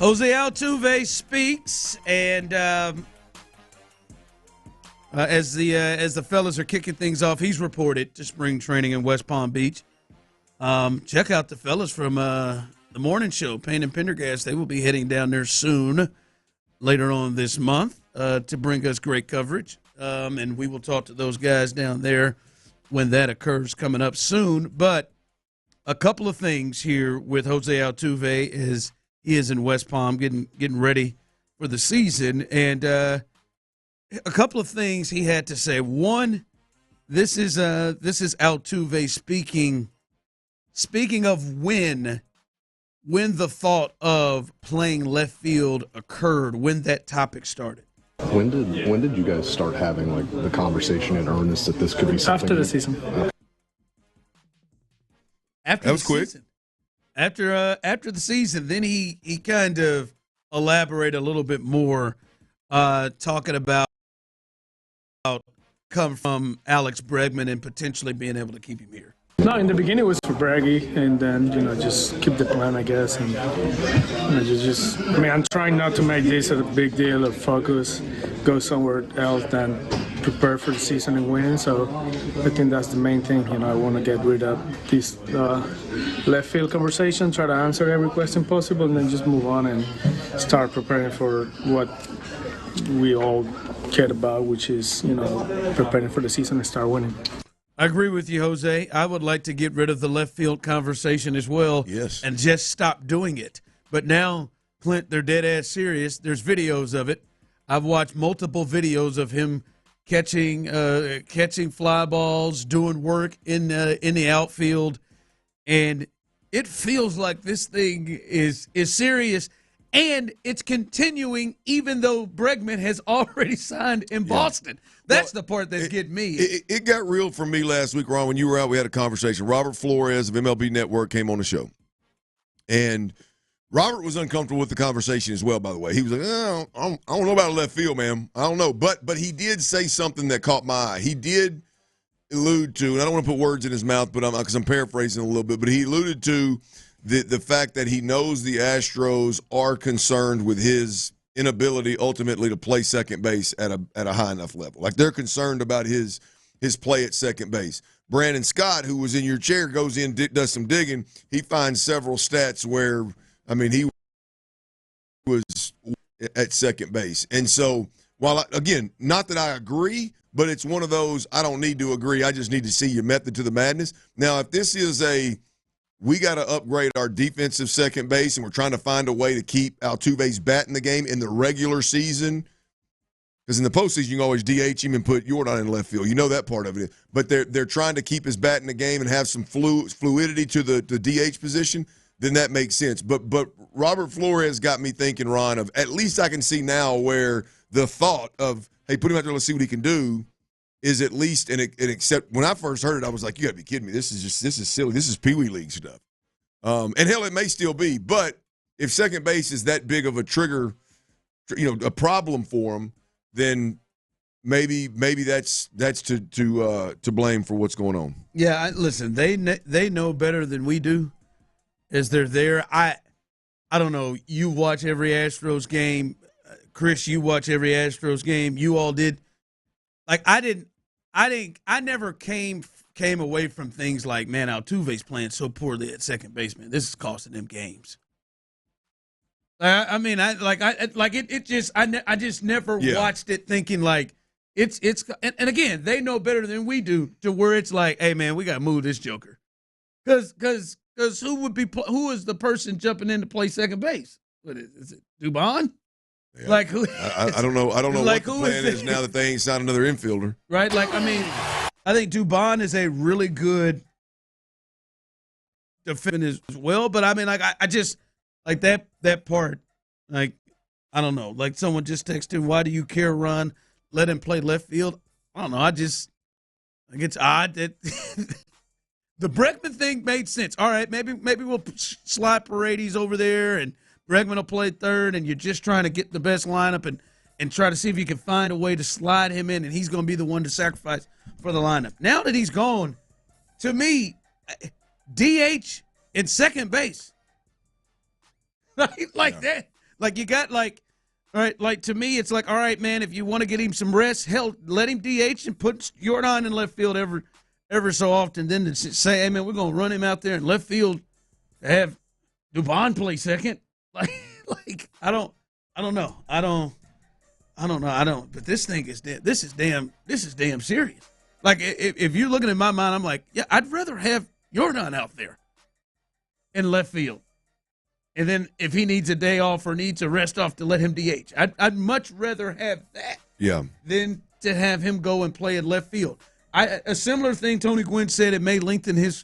Jose Altuve speaks, and as the fellas are kicking things off, he's reported to spring training in West Palm Beach. Check out the fellas from the morning show, Payne and Pendergast. They will be heading down there soon, later on this month, to bring us great coverage. And we will talk to those guys down there when that occurs coming up soon. But a couple of things here with Jose Altuve is he is in West Palm getting ready for the season. And a couple of things he had to say. One, this is Altuve speaking of when the thought of playing left field occurred, when that topic started. When did you guys start having like the conversation in earnest that this could be something? After the season. After that was quick. Season. After the season, then he kind of elaborated a little bit more, talking about come from Alex Bregman and potentially being able to keep him here. No, in the beginning it was for Braggy, and then just keep the plan, I guess, and I'm trying not to make this a big deal of focus, go somewhere else than prepare for the season and win. So I think that's the main thing. I want to get rid of this left field conversation, try to answer every question possible, and then just move on and start preparing for what we all care about, which is preparing for the season and start winning. I agree with you, Jose. I would like to get rid of the left field conversation as well. Yes. And just stop doing it. But now, Clint, they're dead ass serious. There's videos of it. I've watched multiple videos of him catching fly balls, doing work in the outfield, and it feels like this thing is serious. And it's continuing even though Bregman has already signed in Boston. That's the part that's getting me. It got real for me last week, Ron. When you were out, we had a conversation. Robert Flores of MLB Network came on the show. And Robert was uncomfortable with the conversation as well, by the way. He was like, I don't know about left field, man. I don't know. But he did say something that caught my eye. He did allude to, and I don't want to put words in his mouth because I'm paraphrasing a little bit, but he alluded to the fact that he knows the Astros are concerned with his inability ultimately to play second base at a high enough level. Like they're concerned about his play at second base. Brandon Scott, who was in your chair, goes in, does some digging. He finds several stats where, he was at second base. And so, again, not that I agree, but it's one of those, I don't need to agree. I just need to see your method to the madness. Now, if this is we got to upgrade our defensive second base, and we're trying to find a way to keep Altuve's bat in the game in the regular season. Because in the postseason, you can always DH him and put Jordan in left field. You know that part of it. But they're trying to keep his bat in the game and have some fluidity to the DH position. Then that makes sense. But Robert Flores got me thinking, Ron, of at least I can see now where the thought of, hey, put him out there, let's see what he can do, is at least an except when I first heard it, I was like, you got to be kidding me. This is silly. This is Pee Wee League stuff. And hell, it may still be. But if second base is that big of a trigger, a problem for him, then maybe that's to blame for what's going on. Yeah, listen, they know better than we do as they're there. I don't know. You watch every Astros game. Chris, you watch every Astros game. You all did. Like I never came away from things like, man, Altuve's playing so poorly at second base, man. This is costing them games. I just never watched it thinking like it's and again, they know better than we do to where it's like, hey man, we got to move this joker. Cuz who is the person jumping in to play second base? What is it? Dubon? Yeah. Like who? I don't know. Like what the plan is now that they ain't signed another infielder. Right? Like I think Dubon is a really good defender as well. But I just like that part. Like I don't know. Like someone just texted, "Why do you care, Ron? Let him play left field." I don't know. It's odd that the Bregman thing made sense. All right, maybe we'll slide Paredes over there and Bregman will play third, and you're just trying to get the best lineup and try to see if you can find a way to slide him in, and he's going to be the one to sacrifice for the lineup. Now that he's gone, to me, DH in second base. Like that. Like you got like, all right, like to me, it's like, all right, man, if you want to get him some rest, hell, let him DH and put Jordan in left field ever so often. Then to say, hey man, we're gonna run him out there in left field, have Dubon play second. Like I don't know. But this thing is damn serious. Like if you're looking at my mind, I'm like, yeah, I'd rather have Jordan out there in left field. And then if he needs a day off or needs a rest off to let him DH, I'd much rather have that than to have him go and play in left field. A similar thing Tony Gwynn said, it may lengthen his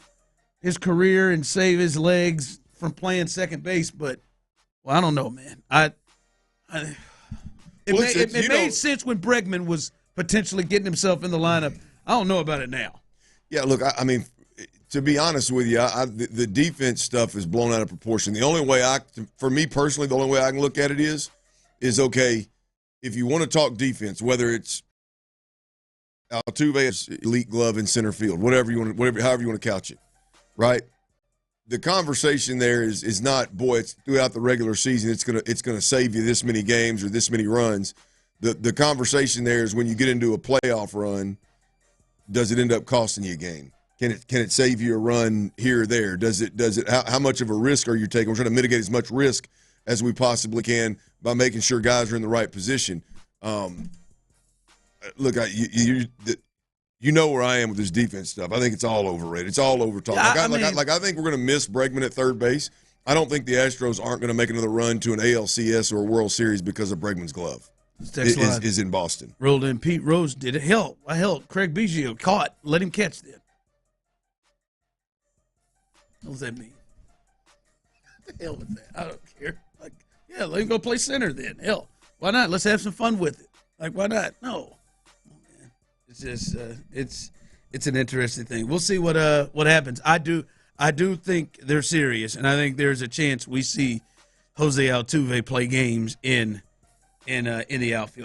career and save his legs from playing second base, but I don't know, man. It made sense when Bregman was potentially getting himself in the lineup. I don't know about it now. Yeah, look, I mean, to be honest with you, the defense stuff is blown out of proportion. The only way for me personally, the only way I can look at it is okay, if you want to talk defense, whether it's Altuve's elite glove in center field, however you want to couch it, right? The conversation there is not, boy, it's throughout the regular season, it's gonna save you this many games or this many runs. The conversation there is when you get into a playoff run, does it end up costing you a game? Can it save you a run here or there? Does it how much of a risk are you taking? We're trying to mitigate as much risk as we possibly can by making sure guys are in the right position. Look, you know where I am with this defense stuff. I think it's all overrated. It's all overtalked. I think we're going to miss Bregman at third base. I don't think the Astros aren't going to make another run to an ALCS or a World Series because of Bregman's glove. Is in Boston. Rolled in. Pete Rose did it. Hell, Craig Biggio caught. Let him catch then. What does that mean? What the hell with that? I don't care. Like, yeah, let him go play center then. Hell, why not? Let's have some fun with it. Like, why not? No. Oh, man. It's just it's an interesting thing. We'll see what happens. I do think they're serious, and I think there's a chance we see Jose Altuve play games in the outfield.